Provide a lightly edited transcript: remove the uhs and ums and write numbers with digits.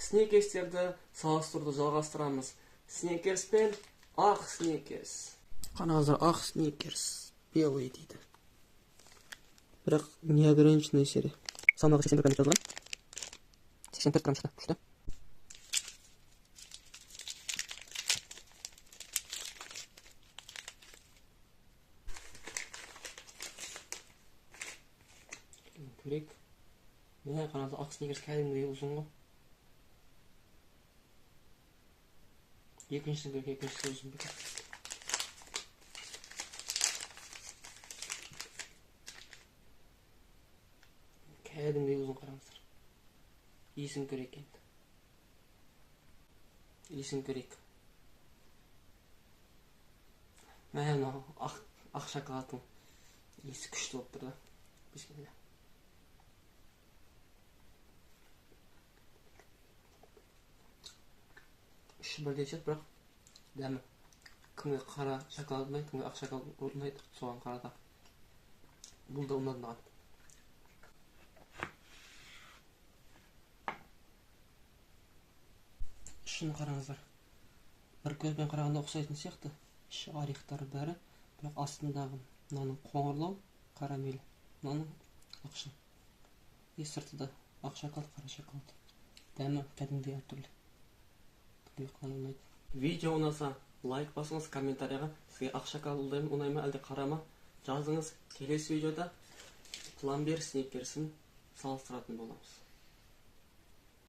Сникерстерді салыстыруды жалғастырамыз. Сникерс пен ақ сникерс. Қараңыздар, ақ сникерс, белый дейді. Бірақ неограниченный серия. Салмағы 81 грамм жазылған. 84 грамм шықты. Күшті. Көрек. Міне қараңыздар, ақ сникерс кәдімгідей ұзын ғой. Екіншісін көрек, екіншісі ұзын бекен. Кәдімгідей ұзын қараңыздар. Иісін көрек енді. Иісін көрек. Мәне ақ шоколадтың иісі күшті болып тұр да. Бисмилля. Іші бірдей шығады, бірақ дәмі. Кімге қара шоколад ұнайды, кімге ақ шоколад ұнайды, соған қарата. Бұл да ұнады маған. Ішін қараңыздар. Бір көзбен қарағанда ұқсайтын сияқты. Іші орехтары бәрі, бірақ астындағы мынаның қоңырлау, карамель, мынаның ақшыл. Сырты да ақ шоколад, қара шоколад. Дәмі кәдімгідей әртүрлі. Видео ұнаса лайк басыңыз, комментарияға сізге ақ шоколад ұнай ма әлде қара ма жазыңыз. Келесі видеода Пломбир сникерсін салыстыратын боламыз.